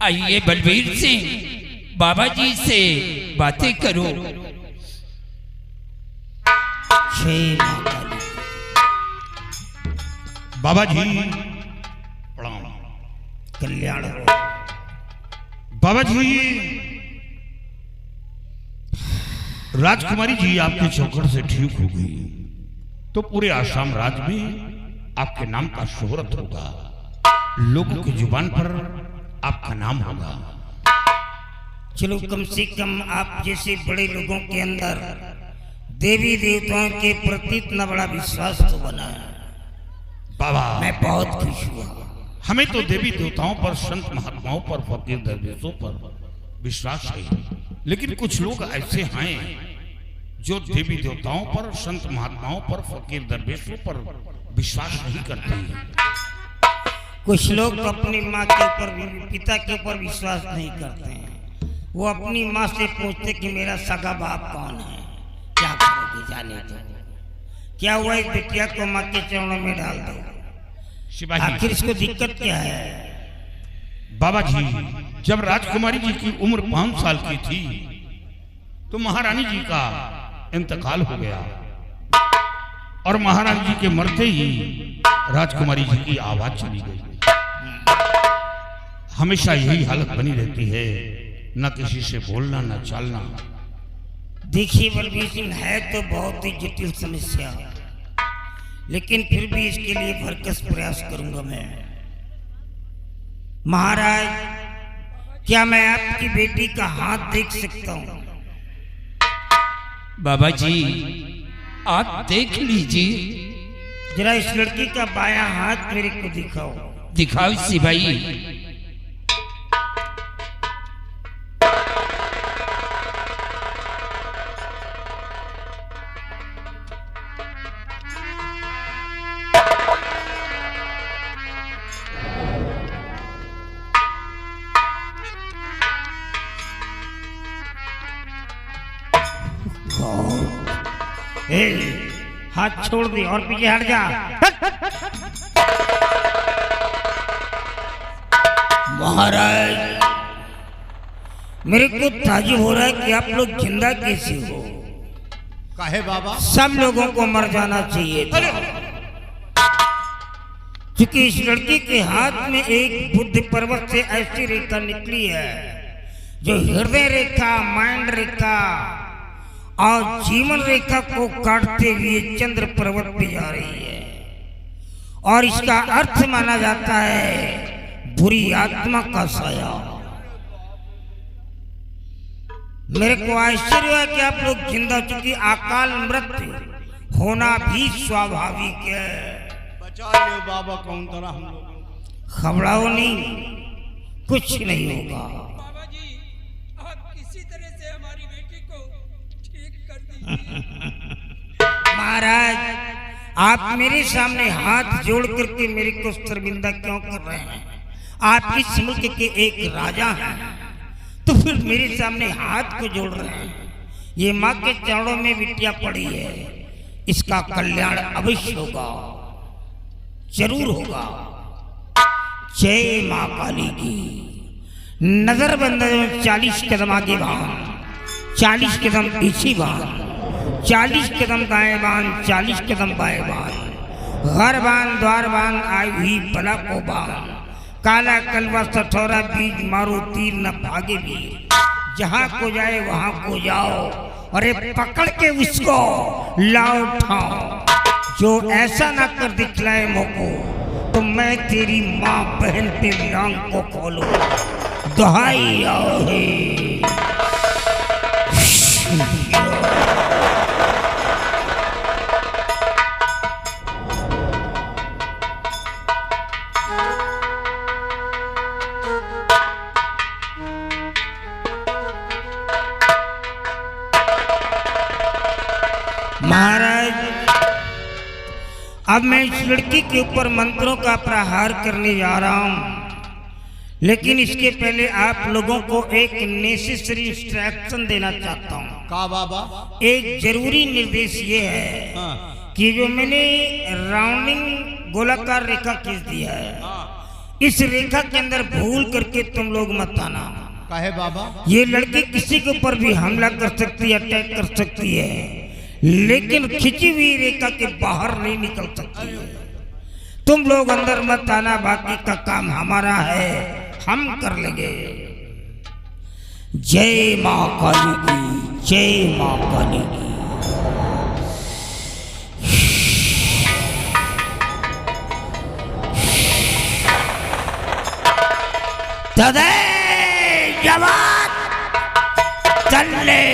आइए बलबीर सिंह, बाबा जी से बातें करो। बाबा जी प्रणाम। कल्याण हो। बाबा जी, राजकुमारी जी आपके चौकड़ से ठीक हो गई तो पूरे आसाम राज्य में आपके नाम का शोहरत होगा, लोगों की जुबान पर आपका नाम होगा। चलो कम से कम आप जैसे बड़े लोगों के अंदर देवी देवताओं के प्रति इतना बड़ा विश्वास तो बना है। बाबा मैं बहुत खुश हुआ। हमें तो देवी देवताओं पर, संत महात्माओं पर, फकीर दरवेशों पर विश्वास है, लेकिन कुछ लोग ऐसे हैं जो देवी देवताओं पर, संत महात्माओं पर, फकीर दरवेशों पर विश्वास नहीं करते हैं। कुछ लोग तो अपनी माँ के ऊपर, पिता के ऊपर विश्वास नहीं करते हैं। वो अपनी माँ से पूछते कि मेरा सगा बाप कौन है। क्या करोगे, जाने दो। क्या हुआ, इस बिटिया को माँ के चरणों में डाल दो। आखिर इसको दिक्कत क्या है? बाबा जी, जब राजकुमारी जी की उम्र 5 साल की थी तो महारानी जी का इंतकाल हो गया और महारानी जी के मरते ही राजकुमारी जी की आवाज चली गई। हमेशा यही हालत बनी रहती है, न किसी से बोलना न चालना। देखिए बलबीर सिंह, है तो बहुत ही जटिल समस्या, लेकिन फिर भी इसके लिए भरकस प्रयास करूंगा मैं। महाराज, क्या मैं आपकी बेटी का हाथ देख सकता हूं? बाबा जी आप देख लीजिए। जरा इस लड़की का बायां हाथ मेरे को दिखाओ। दिखाओ सिपाही। हाथ छोड़ दे और पीछे हट जा। महाराज, मेरे को ताज्जुब हो रहा है कि आप लोग जिंदा कैसे हो। काहे बाबा? सब लोगों को मर जाना चाहिए था, क्योंकि इस लड़की के हाथ में एक बुद्ध पर्वत से ऐसी रेखा निकली है जो हृदय रेखा, माइंड रेखा और जीवन रेखा को काटते हुए चंद्र पर्वत पे जा रही है। और इसका अर्थ माना जाता है बुरी आत्मा का साया। मेरे को आश्चर्य है कि आप लोग जिंदा, चुकी अकाल मृत्यु होना भी स्वाभाविक है। बचा लो बाबा, कौन तरह हम लोग। घबराओ नहीं, कुछ नहीं होगा। बाबा जी, आप किसी तरह से हमारी बेटी को ठीक कर दीजिए। महाराज, आप मेरे सामने हाथ जोड़ करके मेरे को शर्मिंदा क्यों कर रहे हैं? आप इस मुल्क के एक राजा हैं, तो फिर मेरे सामने हाथ को जोड़ रहे हैं। ये माँ के चरणों में बिटिया पड़ी है, इसका कल्याण अवश्य होगा, जरूर होगा। जय माँ काली की। नजर बंद, 40 कदम आगे बांध, 40 कदम पीछे बांध, 40 कदम दाएं बांध, 40 कदम बाएं बांध, घर बांध, द्वार बांध, आई हुई बला को बांध, काला कलवा सठोरा बीज मारो, तीर न भागे भी, जहां को जाए वहां को जाओ, अरे पकड़ के उसको लाओ ठाओ। जो ऐसा ना कर दिखलाए मोको, तो मैं तेरी माँ बहन पे लांग को खोलूं। दुहाई आओ है। महाराज, अब मैं इस लड़की के ऊपर मंत्रों का प्रहार करने जा रहा हूं, लेकिन इसके पहले आप लोगों को एक नेसेसरी इंस्ट्रक्शन देना चाहता हूं। का बाबा? एक जरूरी निर्देश ये है कि जो मैंने राउंडिंग गोलाकार रेखा खींच दिया है, इस रेखा के अंदर भूल करके तुम लोग मत आना। काहे बाबा? ये लड़की किसी के ऊपर भी हमला कर सकती है, अटैक कर सकती है, लेकिन खिंची हुई रेखा के बाहर नहीं निकल सकती है। तुम लोग अंदर मत आना, बाकी का काम हमारा है, हम कर लेंगे। जय माँ काली की, जय माँ काली की। जवान तल्ले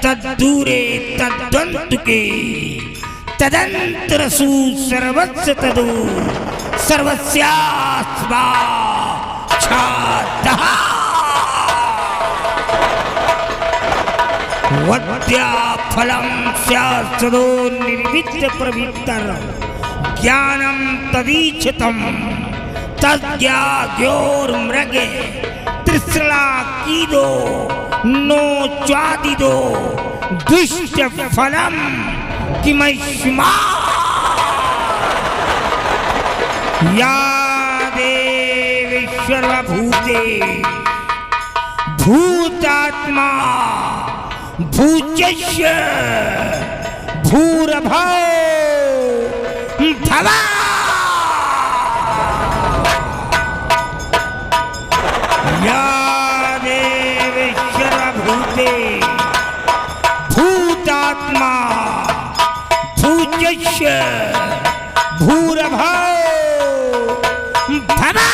तद्दूरे तद्वंत के तदंतर सु सर्वस्य तदु सर्वस्यास्मा छादः वद्या फलं स्यासदो निर्विद्य प्रवित्तर ज्ञानम तदीक्षितम तद्ज्ञाद्योर्मृगे त्रिसला कीदो नो च्वादिदो दुष्ट फलम किमैष्मा या देवेश्वर भूते भूतात्मा भूचस्य भूरभो भवा या देवेश्वर भूते भूतात्मा भूचस्य भूरभो भवा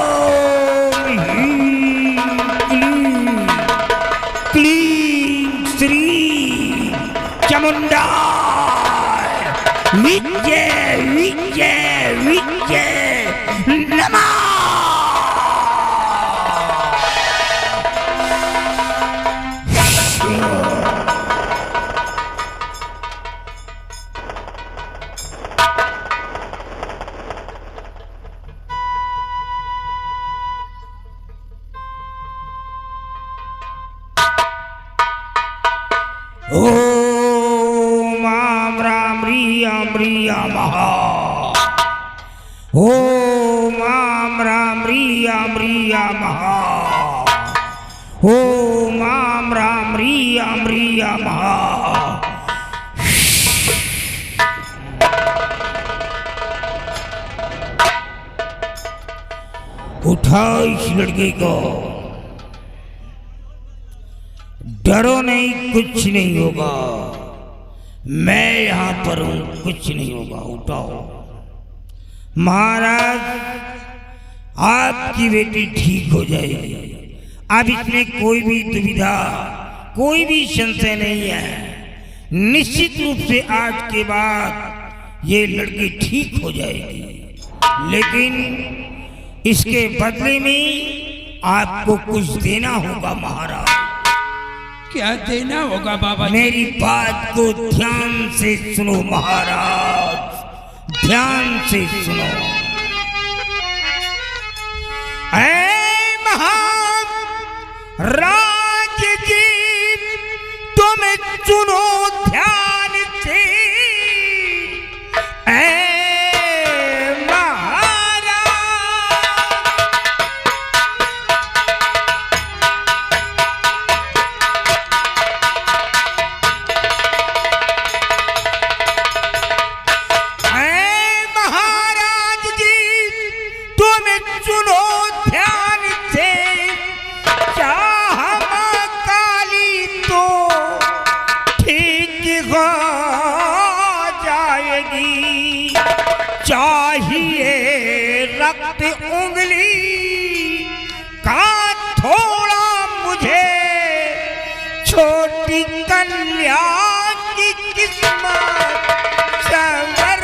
ओम ह्रीं क्लीं श्री चामुंडा विजय विजय विजय नमः। ओम आम राम रियम रियमः। ओम आम राम रियम रियमः। ओम आम राम रियम रियमः। उठा इस लड़के को, डरो नहीं, कुछ नहीं होगा, मैं यहां पर हूं, कुछ नहीं होगा, उठाओ। महाराज आपकी बेटी ठीक हो जाएगी, अब इसमें कोई भी दुविधा कोई भी संशय नहीं है। निश्चित रूप से आज के बाद ये लड़की ठीक हो जाएगी, लेकिन इसके बदले में आपको कुछ देना होगा महाराज। क्या देना होगा बाबा? मेरी बात को ध्यान से सुनो महाराज, ध्यान से सुनो। ऐ महाराज जी तुम सुनो ध्यान से। चाहिए रक्त उंगली का थोड़ा मुझे, छोटी कल्याण की किस्मत संवर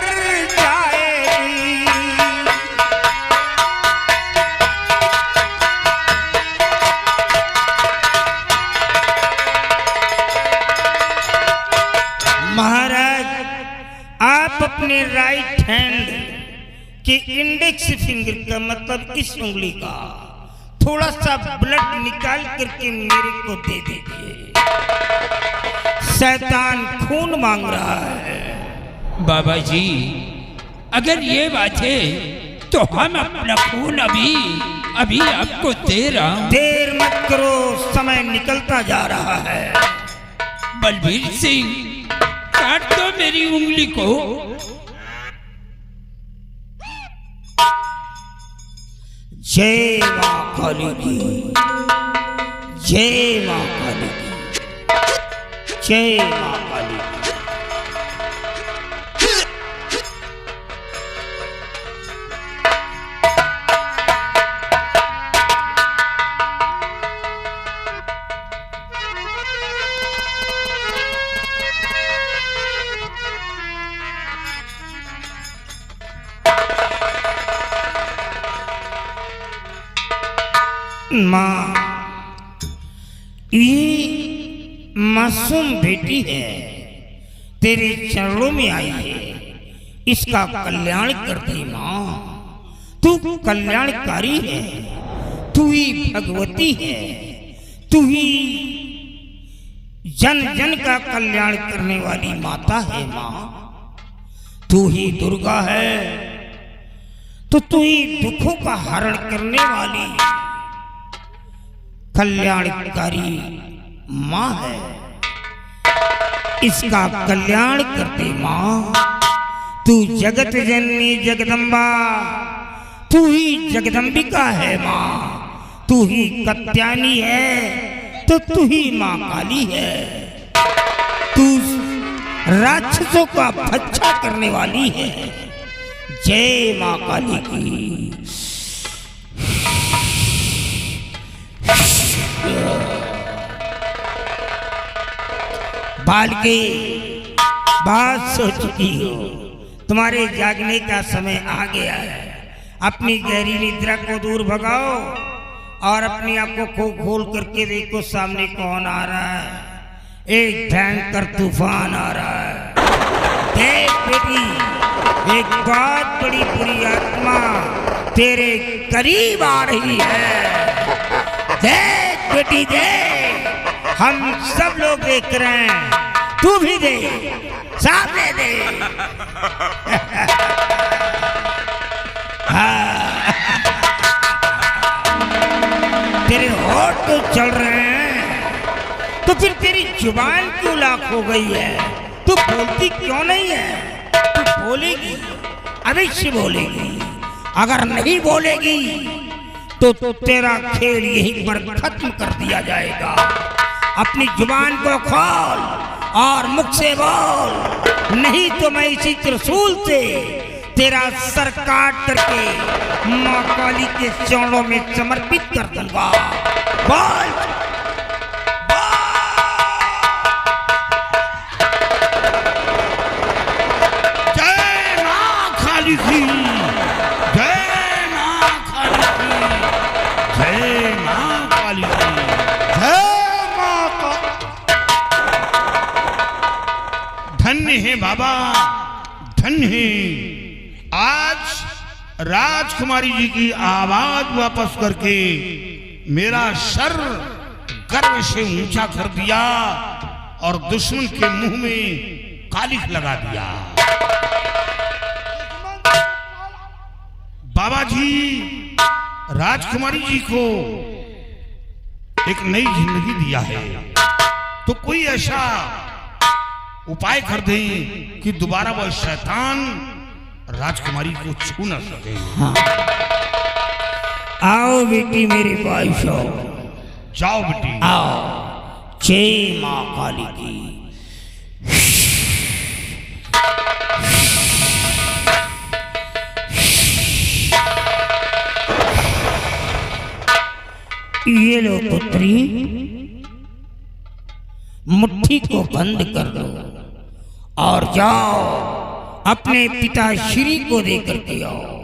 जाएगी। महाराज आप अपने राइट हैंड के इंडेक्स फिंगर का मतलब इस उंगली का थोड़ा सा ब्लड निकाल करके मेरे को दे दीजिए। शैतान खून मांग रहा है। बाबा जी अगर ये बात है तो हम अपना खून अभी आपको दे रहा हूं। देर मत करो, समय निकलता जा रहा है। बलबीर सिंह काट दो मेरी उंगली को। जय मां काली की, जय मां काली की, जय मां काली की। माँ, ये मासूम बेटी है, तेरे चरणों में आई है, इसका कल्याण कर दे माँ। तू कल्याणकारी है, तू ही भगवती है, तू ही जन जन का कल्याण करने वाली माता है माँ। तू ही दुर्गा है, तो तू ही दुखों का हरण करने वाली कल्याणकारी माँ है। इसका कल्याण करते माँ। तू जगत जननी जगदम्बा, तू ही जगदम्बिका है माँ। तू ही कत्यानी है, तो तू ही माँ काली है। तू राक्षसों का भक्षा करने वाली है। जय माँ काली की। बालके, बात सोच चुकी हो, तुम्हारे जागने का समय आ गया है। अपनी गहरी निद्रा को दूर भगाओ और अपनी आंखों को खोल करके देखो सामने कौन आ रहा है। एक भयंकर तूफान आ रहा है। देख बेटी, एक बहुत बड़ी बुरी आत्मा तेरे करीब आ रही है। देख बेटी देख, हम सब लोग देख रहे हैं, तू भी देख, सामने देख। हाँ। तेरे होठ तो चल रहे हैं, तो फिर तेरी जुबान क्यों लाख हो गई है? तू बोलती क्यों नहीं है? तू बोलेगी, अवश्य बोलेगी। अगर नहीं बोलेगी तो तेरा खेल यहीं पर खत्म कर दिया जाएगा। अपनी जुबान को खोल और मुख से बोल, नहीं तो मैं इसी त्रिशूल से तेरा सर काट करके माँ काली के चरणों में समर्पित कर दूंगा। बोल, जय माँ काली की, जय माँ काली की, जय माँ काली की, जय माता। धन्य है बाबा, धन्य है। आज राजकुमारी जी की आवाज वापस करके मेरा सर गर्व से ऊंचा कर दिया और दुश्मन के मुंह में कालिख लगा दिया। बाबा जी राजकुमारी जी को एक नई जिंदगी दिया है, तो कोई ऐसा उपाय कर दें कि दोबारा वह शैतान राजकुमारी को छू न सके। हाँ। आओ बेटी मेरे पास आओ। जाओ बेटी, आओ। जय माँ काली की। ये लो पुत्री, मुट्ठी को बंद कर दो और जाओ अपने पिता श्री को देकर के आओ।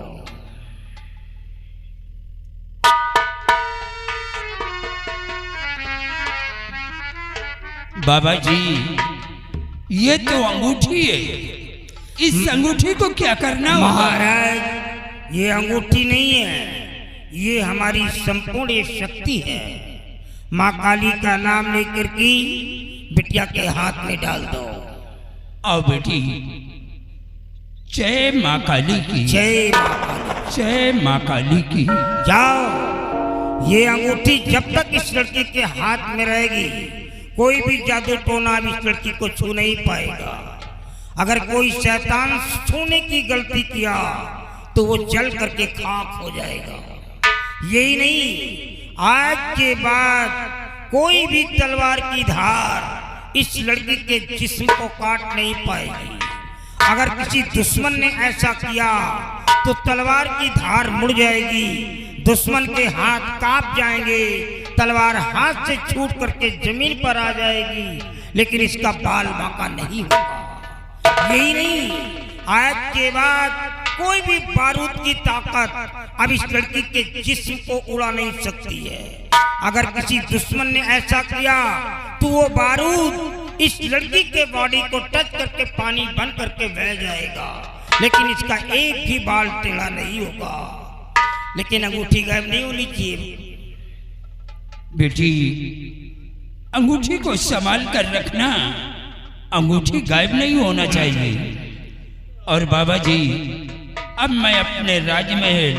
बाबा जी ये तो अंगूठी है, इस अंगूठी को क्या करना होगा? महाराज ये अंगूठी नहीं है, ये हमारी संपूर्ण शक्ति है। माँ काली का नाम लेकर के बिटिया के हाथ में डाल दो। आओ बेटी, जय माँ काली की, जय माँ काली। जय माँ काली की। जाओ, ये अंगूठी जब तक इस लड़की के हाथ में रहेगी कोई भी जादू टोना इस लड़की को छू नहीं पाएगा। अगर कोई शैतान छूने की गलती किया तो वो जल करके खाक हो जाएगा। यही नहीं, आज के बाद कोई भी तलवार की धार इस लड़की के जिस्म को काट नहीं पाएगी। अगर किसी दुश्मन ने ऐसा किया तो तलवार की धार मुड़ जाएगी, दुश्मन के हाथ कांप जाएंगे, तलवार हाथ से छूट करके जमीन पर आ जाएगी, लेकिन इसका बाल बांका नहीं होगा। यही नहीं, आज के बाद कोई भी बारूद की ताकत अब इस लड़की के जिस्म को उड़ा नहीं सकती है। अगर किसी दुश्मन ने ऐसा किया तो वो बारूद इस लड़की के बॉडी को टच करके पानी बन करके बह जाएगा, लेकिन इसका एक भी बाल टेढ़ा नहीं होगा। लेकिन अंगूठी गायब नहीं होनी चाहिए। बेटी, अंगूठी को संभाल कर रखना, अंगूठी गायब नहीं होना चाहिए। और बाबा जी, अब मैं अपने राजमहल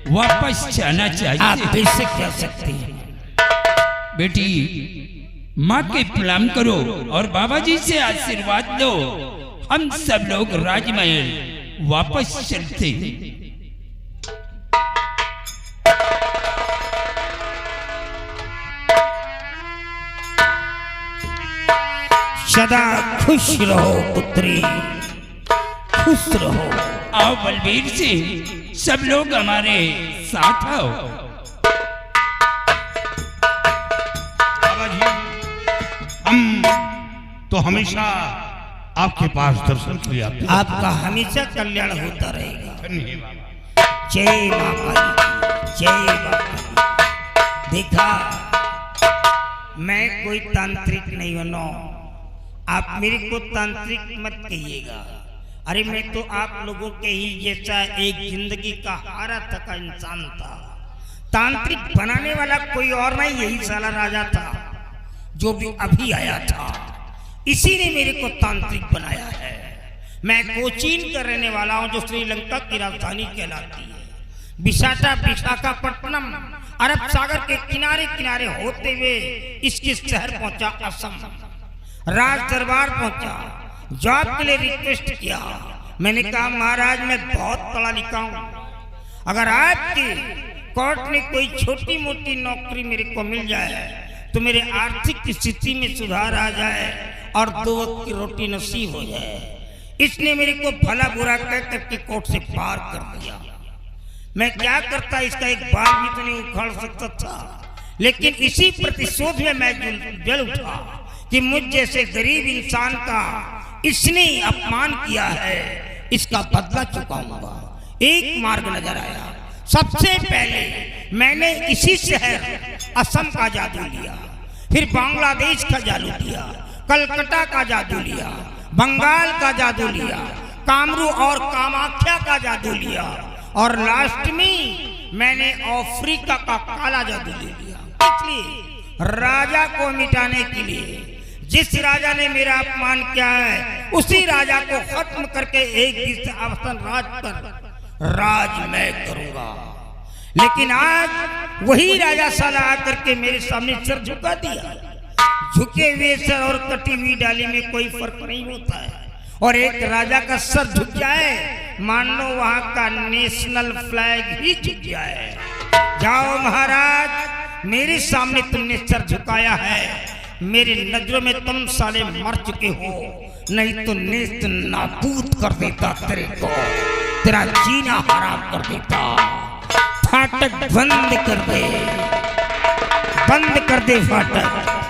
वापस जाना चाहिए। आप कैसे कह सकते हैं? बेटी, माँ के प्रणाम करो और बाबा जी से आशीर्वाद दो। हम सब लोग राजमहल वापस चलते हैं। सदा खुश रहो पुत्री, खुश रहो। आओ बलबीर सिंह, सब लोग हमारे साथ आओ। बाबा जी, हम तो हमेशा आपके पास दर्शन के लिए आते हैं। आपका हमेशा कल्याण होता रहेगा। धन्य बाबा। जय माँ काली, जय माँ काली। देखा, मैं कोई तांत्रिक नहीं बनो, आप मेरे को तांत्रिक मत कहिएगा। अरे मैं तो आप लोगों के ही जैसा एक जिंदगी का हारा थका इंसान था। तांत्रिक बनाने वाला कोई और नहीं, यही साला राजा था जो भी अभी आया था। इसी ने मेरे को तांत्रिक बनाया है। मैं कोचीन का रहने वाला हूँ, जो श्रीलंका की राजधानी कहलाती है। विशाखापट्टनम अरब सागर के किनारे किनारे होते हुए इसके शहर पहुंचा असम। राज दरबार पहुंचा, जॉब के लिए रिक्वेस्ट किया। मैंने कहा महाराज, मैं बहुत पढ़ा लिखा हूँ, अगर आपके कोर्ट में कोई छोटी मोटी नौकरी मेरे को मिल जाए तो मेरे आर्थिक स्थिति में सुधार आ जाए और 2 वक्त की रोटी नसीब हो जाए। इसने मेरे को भला बुरा कह करके कोर्ट से पार कर दिया। मैं क्या करता, इसका एक बाल भी तो नहीं उखाड़ सकता था, लेकिन इसी प्रतिशोध में मैं जल उठा कि मुझ जैसे गरीब इंसान का इसने अपमान किया है, इसका बदला चुकाऊंगा। एक मार्ग नजर आया। सबसे पहले मैंने इसी शहर असम का जादू लिया, फिर बांग्लादेश का जादू लिया, कलकत्ता का जादू लिया, बंगाल का जादू लिया, कामरू और कामाख्या का जादू लिया, और लास्ट में मैंने अफ्रीका का काला जादू ले लिया। इसलिए राजा को मिटाने के लिए, जिस राजा ने मेरा अपमान किया है, उसी राजा को खत्म करके एक दिन से अवसन राज पर राज मैं करूंगा। लेकिन आज वही राजा साला आकर के मेरे सामने सर झुका दिया। झुके हुए सर और कटी हुई डाली में कोई फर्क नहीं होता है, और एक राजा का सर झुक जाए, मान लो वहां का नेशनल फ्लैग ही झुक जाए। जाओ महाराज, मेरे सामने तुमने सर झुकाया है, मेरे नजरों में तुम साले मर चुके हो, नहीं तो नेस्त नाबूद कर देता तेरे को, तेरा जीना हराम कर देता। फाटक बंद कर दे, बंद कर दे फाटक।